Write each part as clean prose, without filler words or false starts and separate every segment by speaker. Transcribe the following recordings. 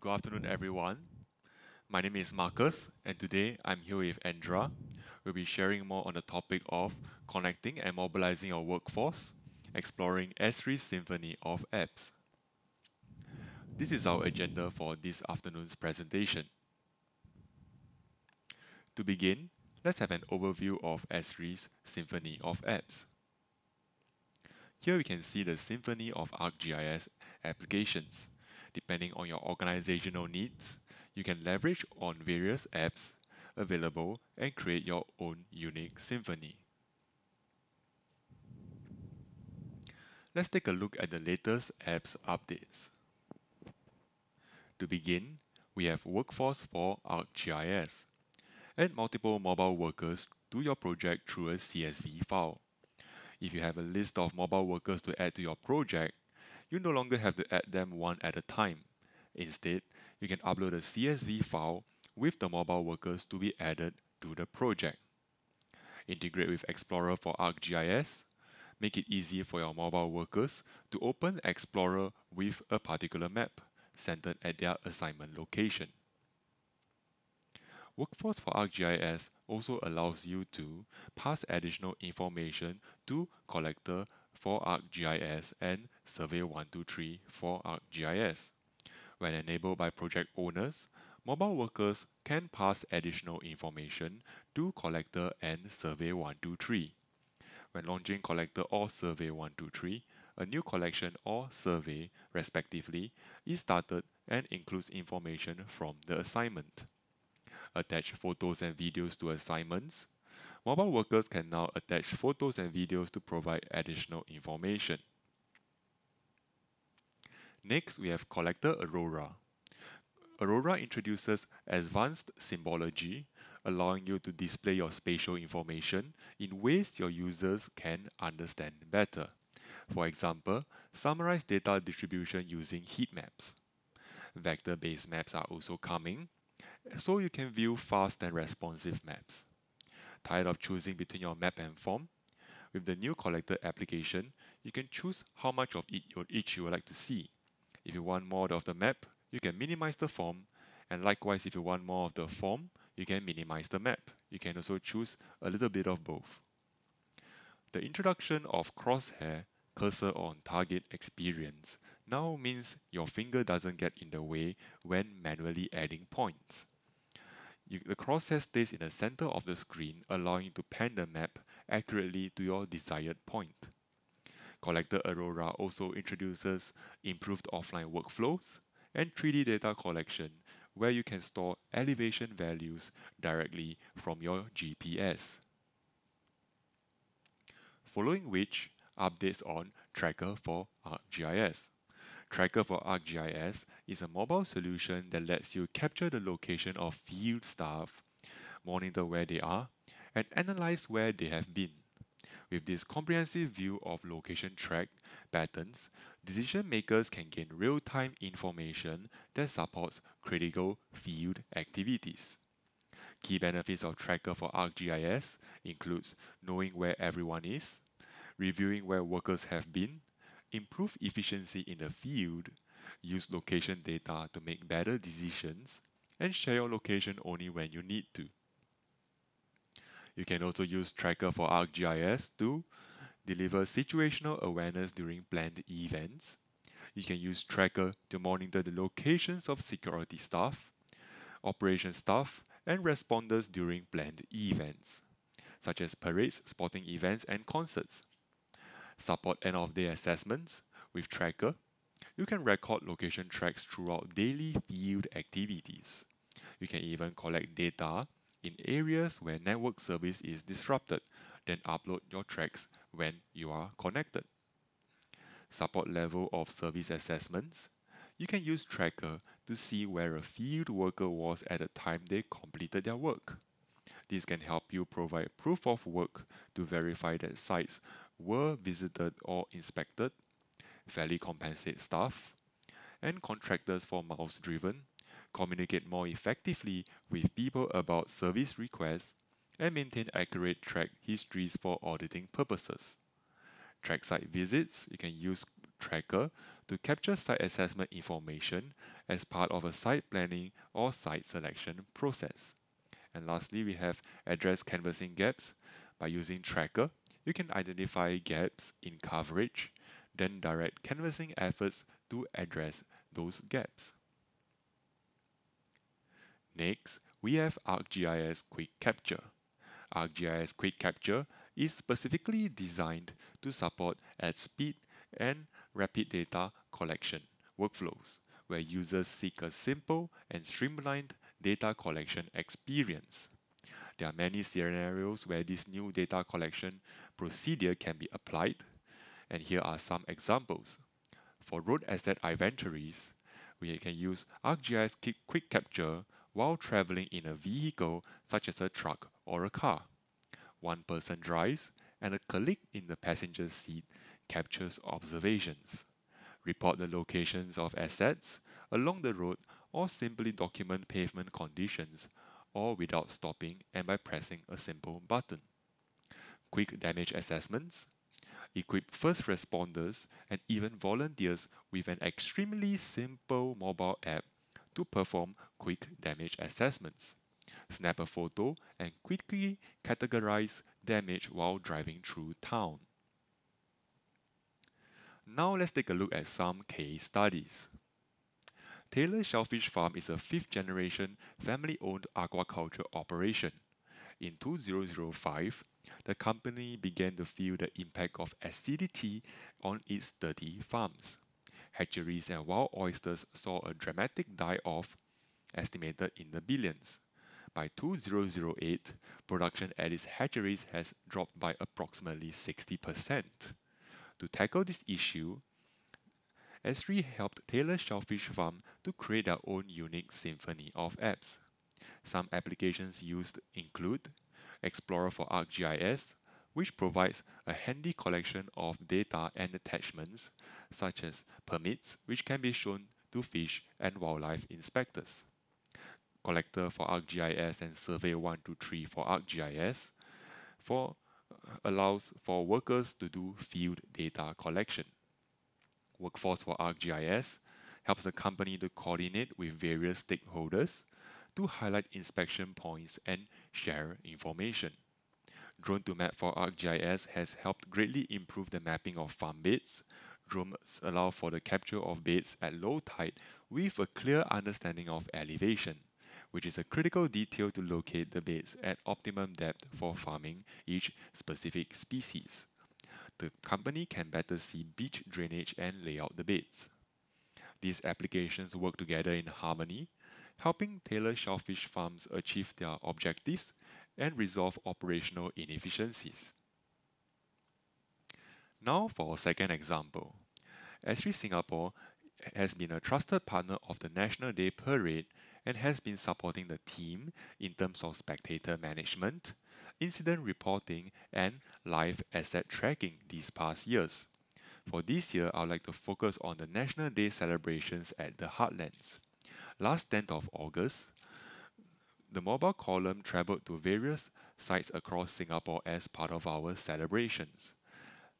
Speaker 1: Good afternoon, everyone. My name is Marcus, and today I'm here with Andra. We'll be sharing more on the topic of connecting and mobilizing your workforce, exploring Esri's symphony of apps. This is our agenda for this afternoon's presentation. To begin, let's have an overview of Esri's symphony of apps. Here we can see the symphony of Arcgis applications. Depending on your organizational needs, you can leverage on various apps available and create your own unique symphony. Let's take a look at the latest apps updates. To begin, we have Workforce for Arcgis. Add multiple mobile workers to your project through a CSV file. If you have a list of mobile workers to add to your project, you no longer have to add them one at a time. Instead, you can upload a CSV file with the mobile workers to be added to the project. Integrate with Explorer for Arcgis. Make it easy for your mobile workers to open Explorer with a particular map centered at their assignment location. Workforce for Arcgis also allows you to pass additional information to Collector for Arcgis and Survey123 for Arcgis. When enabled by project owners, mobile workers can pass additional information to Collector and Survey123. When launching Collector or Survey123, a new collection or survey, respectively, is started and includes information from the assignment. Attach photos and videos to assignments. Mobile workers can now attach photos and videos to provide additional information. Next, we have Collector Aurora. Aurora introduces advanced symbology, allowing you to display your spatial information in ways your users can understand better. For example, summarize data distribution using heat maps. Vector-based maps are also coming, so you can view fast and responsive maps. Tired of choosing between your map and form? With the new Collector application, you can choose how much of each you would like to see. If you want more of the map, you can minimize the form, and likewise if you want more of the form, you can minimize the map. You can also choose a little bit of both. The introduction of crosshair cursor on target experience now means your finger doesn't get in the way when manually adding points. The crosshair stays in the center of the screen, allowing you to pan the map accurately to your desired point. Collector Aurora also introduces improved offline workflows and 3D data collection, where you can store elevation values directly from your GPS. Following which, updates on Tracker for Arcgis. Tracker for Arcgis is a mobile solution that lets you capture the location of field staff, monitor where they are, and analyze where they have been. With this comprehensive view of location track patterns, decision makers can gain real-time information that supports critical field activities. Key benefits of Tracker for Arcgis includes knowing where everyone is, reviewing where workers have been, improve efficiency in the field, use location data to make better decisions, and share your location only when you need to. You can also use Tracker for Arcgis to deliver situational awareness during planned events. You can use Tracker to monitor the locations of security staff, operation staff, and responders during planned events, such as parades, sporting events, and concerts. Support end-of-day assessments with Tracker. You can record location tracks throughout daily field activities. You can even collect data in areas where network service is disrupted, then upload your tracks when you are connected. Support level of service assessments. You can use Tracker to see where a field worker was at the time they completed their work. This can help you provide proof of work to verify that sites were visited or inspected, fairly compensate staff, and contractors for miles driven, communicate more effectively with people about service requests, and maintain accurate track histories for auditing purposes. Track site visits, you can use tracker to capture site assessment information as part of a site planning or site selection process. And lastly, we have address canvassing gaps. By using tracker, you can identify gaps in coverage, then direct canvassing efforts to address those gaps. Next, we have Arcgis Quick Capture. Arcgis Quick Capture is specifically designed to support at speed and rapid data collection workflows, where users seek a simple and streamlined data collection experience. There are many scenarios where this new data collection procedure can be applied, and here are some examples. For road asset inventories, we can use Arcgis Quick Capture while traveling in a vehicle such as a truck or a car. One person drives, and a colleague in the passenger seat captures observations. Report the locations of assets along the road, or simply document pavement conditions, or without stopping and by pressing a simple button. Quick damage assessments. Equip first responders and even volunteers with an extremely simple mobile app to perform quick damage assessments. Snap a photo and quickly categorize damage while driving through town. Now let's take a look at some case studies. Taylor Shellfish Farm is a 5th generation family-owned aquaculture operation. In 2005, the company began to feel the impact of acidity on its 30 farms. Hatcheries and wild oysters saw a dramatic die-off, estimated in the billions. By 2008, production at its hatcheries has dropped by approximately 60%. To tackle this issue, Esri helped Taylor Shellfish Farm to create their own unique symphony of apps. Some applications used include Explorer for Arcgis, which provides a handy collection of data and attachments, such as permits, which can be shown to fish and wildlife inspectors. Collector for Arcgis and Survey 123 for Arcgis allows for workers to do field data collection. Workforce for Arcgis helps the company to coordinate with various stakeholders to highlight inspection points and share information. Drone to Map for Arcgis has helped greatly improve the mapping of farm beds. Drones allow for the capture of beds at low tide with a clear understanding of elevation, which is a critical detail to locate the beds at optimum depth for farming each specific species. The company can better see beach drainage and lay out the beds. These applications work together in harmony, helping Taylor Shellfish Farms achieve their objectives and resolve operational inefficiencies. Now for a second example. Esri Singapore has been a trusted partner of the National Day Parade and has been supporting the team in terms of spectator management, incident reporting, and live asset tracking these past years. For this year, I would like to focus on the National Day celebrations at the Heartlands. Last 10th of August, the mobile column traveled to various sites across Singapore as part of our celebrations.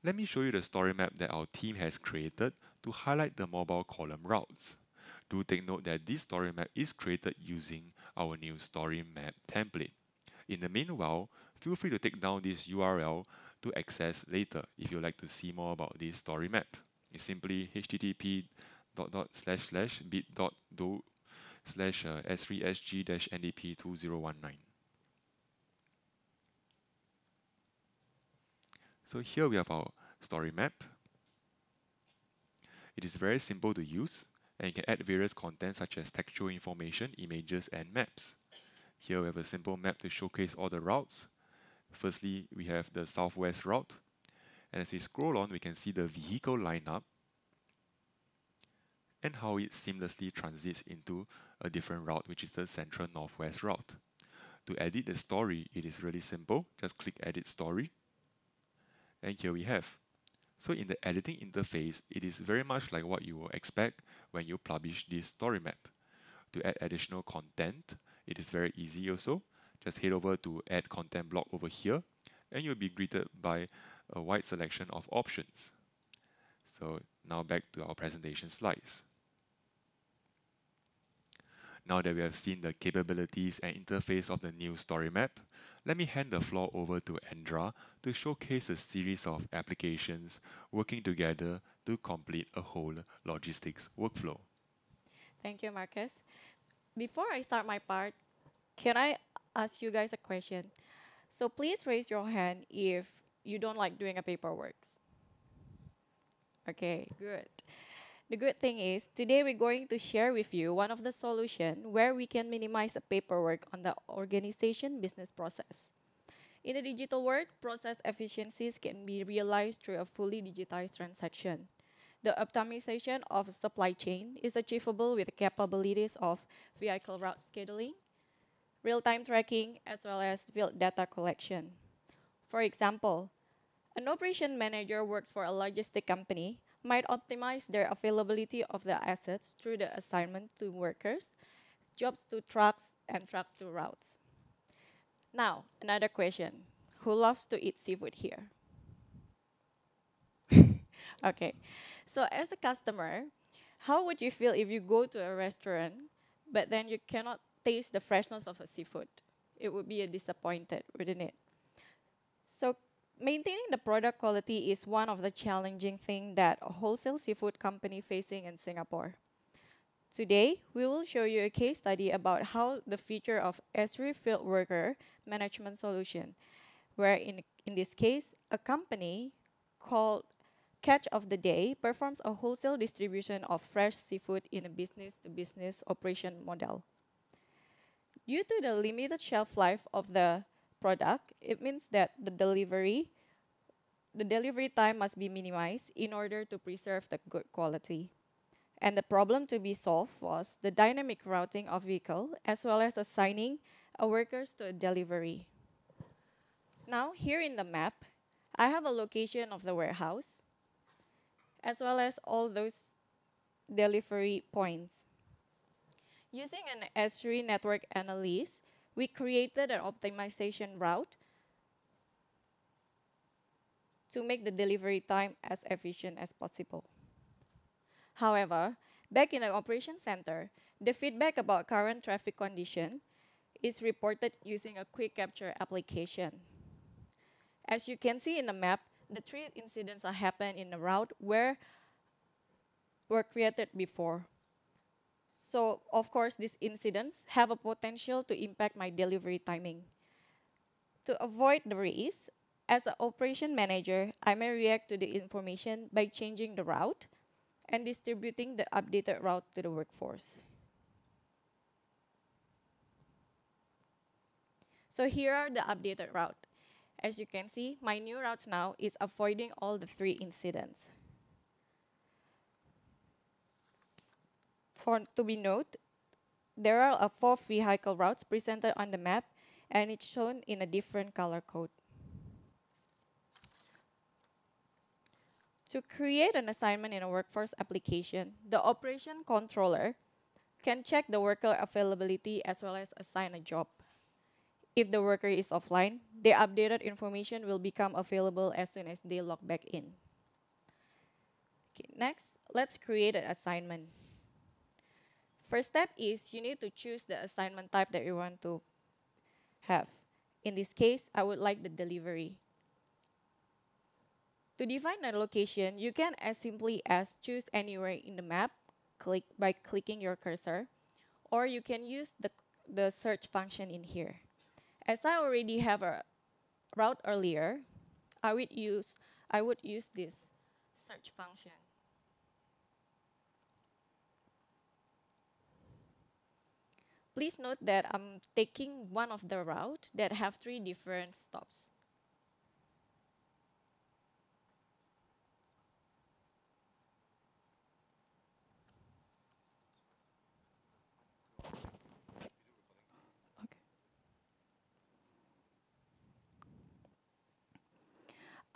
Speaker 1: Let me show you the story map that our team has created to highlight the mobile column routes. Do take note that this story map is created using our new story map template. In the meanwhile, feel free to take down this URL to access later if you'd like to see more about this story map. It's simply http://bit.do/s3sg-ndp2019. So here we have our story map. It is very simple to use, and you can add various content such as textual information, images, and maps. Here we have a simple map to showcase all the routes. Firstly, we have the southwest route, and as we scroll on, we can see the vehicle lineup and how it seamlessly transits into a different route, which is the central northwest route. To edit the story, it is really simple. Just click Edit Story, and here we have. So in the editing interface, it is very much like what you will expect when you publish this story map. To add additional content, it is very easy also. Just head over to Add Content block over here, and you'll be greeted by a wide selection of options. So now back to our presentation slides. Now that we have seen the capabilities and interface of the new story map, let me hand the floor over to Andra to showcase a series of applications working together to complete a whole logistics workflow.
Speaker 2: Thank you, Marcus. Before I start my part, can I ask you guys a question? So please raise your hand if you don't like doing a paperwork. Okay, good. The good thing is, today we're going to share with you one of the solutions where we can minimize the paperwork on the organization business process. In the digital world, process efficiencies can be realized through a fully digitized transaction. The optimization of supply chain is achievable with the capabilities of vehicle route scheduling, real-time tracking, as well as field data collection. For example, an operation manager works for a logistic company might optimize their availability of the assets through the assignment to workers, jobs to trucks, and trucks to routes. Now, another question. Who loves to eat seafood here? Okay. So as a customer, how would you feel if you go to a restaurant, but then you cannot taste the freshness of a seafood? It would be a disappointed, wouldn't it? So maintaining the product quality is one of the challenging things that a wholesale seafood company facing in Singapore. Today, we will show you a case study about how the feature of Esri field worker management solution, where in this case, a company called Catch of the Day performs a wholesale distribution of fresh seafood in a business-to-business operation model. Due to the limited shelf life of the product, it means that the delivery time must be minimized in order to preserve the good quality. And the problem to be solved was the dynamic routing of vehicle as well as assigning a workers to a delivery. Now, here in the map, I have a location of the warehouse as well as all those delivery points. Using an Esri network analysis, we created an optimization route to make the delivery time as efficient as possible. However, back in the operation center, the feedback about current traffic condition is reported using a QuickCapture application. As you can see in the map, the 3 incidents that happened in the route were created before. So, of course, these incidents have a potential to impact my delivery timing. To avoid the risk, as an operation manager, I may react to the information by changing the route and distributing the updated route to the workforce. So here are the updated route. As you can see, my new route now is avoiding all the 3 incidents. To be noted, there are 4 vehicle routes presented on the map, and it's shown in a different color code. To create an assignment in a workforce application, the operation controller can check the worker availability as well as assign a job. If the worker is offline, the updated information will become available as soon as they log back in. Okay, next, let's create an assignment. First step is you need to choose the assignment type that you want to have. In this case, I would like the delivery. To define a location, you can as simply as choose anywhere in the map by clicking your cursor, or you can use the search function in here. As I already have a route earlier, I would use this search function. Please note that I'm taking one of the route that have 3 different stops.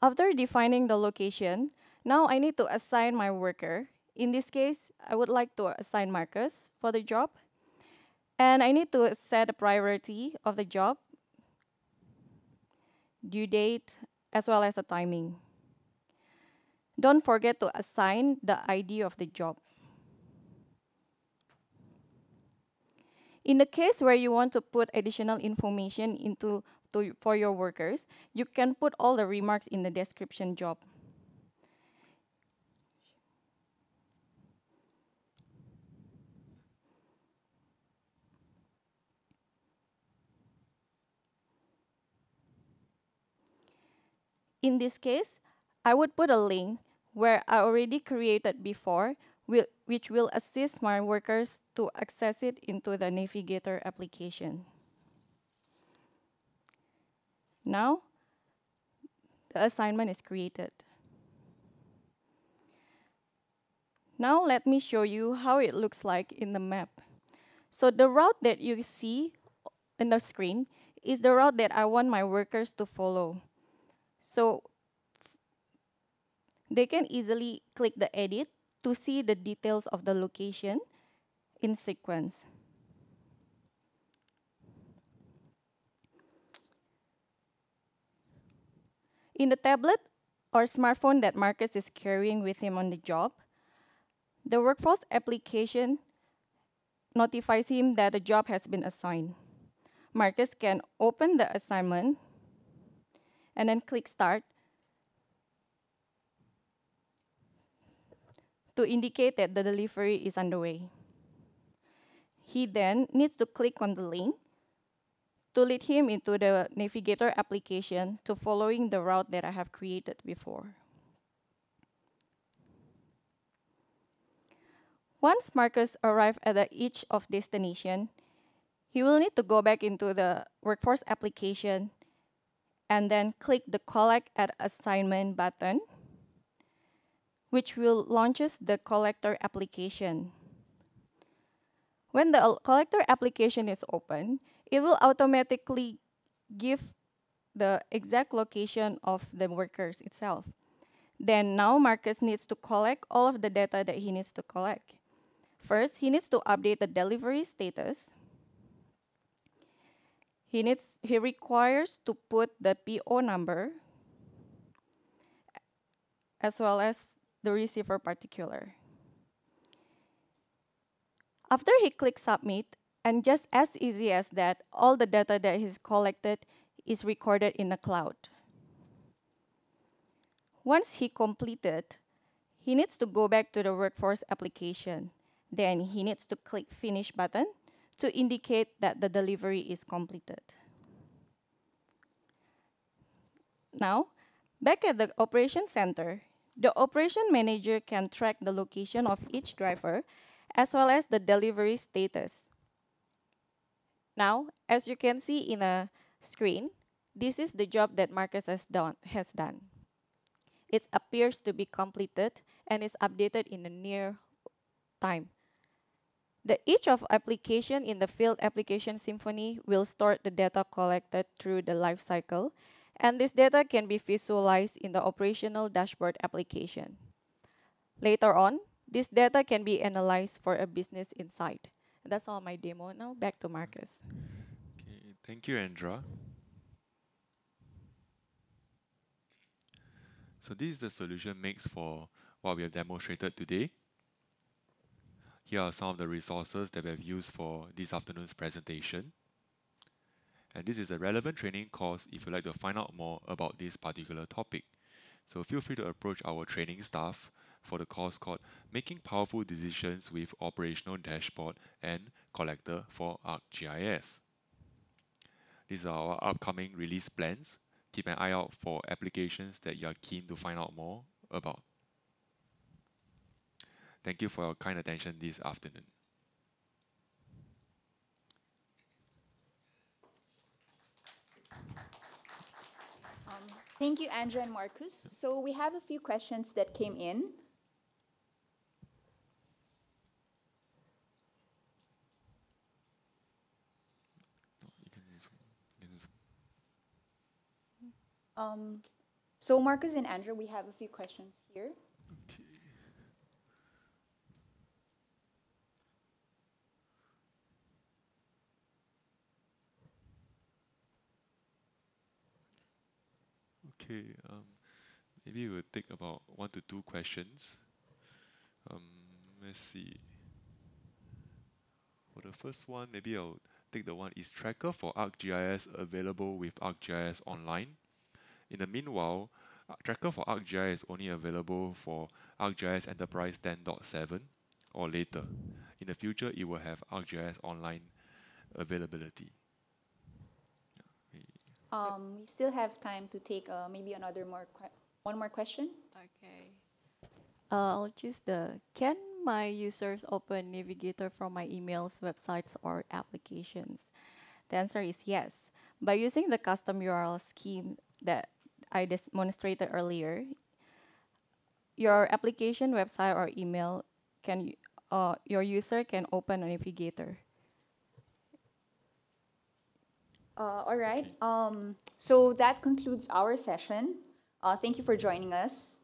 Speaker 2: After defining the location, now I need to assign my worker. In this case, I would like to assign Marcus for the job. And I need to set a priority of the job, due date, as well as the timing. Don't forget to assign the ID of the job. In the case where you want to put additional information for your workers, you can put all the remarks in the description job. In this case, I would put a link where I already created before, which will assist my workers to access it into the Navigator application. Now, the assignment is created. Now let me show you how it looks like in the map. So the route that you see on the screen is the route that I want my workers to follow. So they can easily click the edit to see the details of the location in sequence. In the tablet or smartphone that Marcus is carrying with him on the job, the workforce application notifies him that a job has been assigned. Marcus can open the assignment and then click Start to indicate that the delivery is underway. He then needs to click on the link to lead him into the Navigator application to following the route that I have created before. Once Marcus arrives at each of destination, he will need to go back into the workforce application and then click the Collect at Assignment button, which will launches the Collector application. When the Collector application is open, it will automatically give the exact location of the workers itself. Then now Marcus needs to collect all of the data that he needs to collect. First, he needs to update the delivery status. He requires to put the PO number as well as the receiver particular. After he clicks submit, and just as easy as that, all the data that he's collected is recorded in the cloud. Once he completed, he needs to go back to the workforce application. Then he needs to click Finish button to indicate that the delivery is completed. Now, back at the operation center, the operation manager can track the location of each driver as well as the delivery status. Now, as you can see in a screen, this is the job that Marcus has done. It appears to be completed and is updated in the near time. Each of application in the field application symphony will store the data collected through the life cycle, and this data can be visualized in the operational dashboard application. Later on, this data can be analyzed for a business insight. That's all my demo. Now back to Marcus.
Speaker 1: Okay, thank you, Andra. So this is the solution mix for what we have demonstrated today. Here are some of the resources that we have used for this afternoon's presentation. And this is a relevant training course if you'd like to find out more about this particular topic. So feel free to approach our training staff for the course called Making Powerful Decisions with Operational Dashboard and Collector for Arcgis. These are our upcoming release plans. Keep an eye out for applications that you are keen to find out more about. Thank you for your kind attention this afternoon.
Speaker 3: Thank you, Andrea and Marcus. So we have a few questions that came in. So Marcus and Andrea, we have a few questions here.
Speaker 1: Okay, Maybe we'll take about 1 to 2 questions. Let's see. For the first one, maybe I'll take the one, is Tracker for ArcGIS available with ArcGIS Online? In the meanwhile, Tracker for ArcGIS is only available for ArcGIS Enterprise 10.7 or later. In the future, it will have ArcGIS Online availability.
Speaker 3: We still have time to take maybe one more question.
Speaker 2: Okay. I'll choose can my users open Navigator from my emails, websites, or applications? The answer is yes. By using the custom URL scheme that I demonstrated earlier, your application, website, or email your user can open a Navigator.
Speaker 3: All right. So that concludes our session. Thank you for joining us.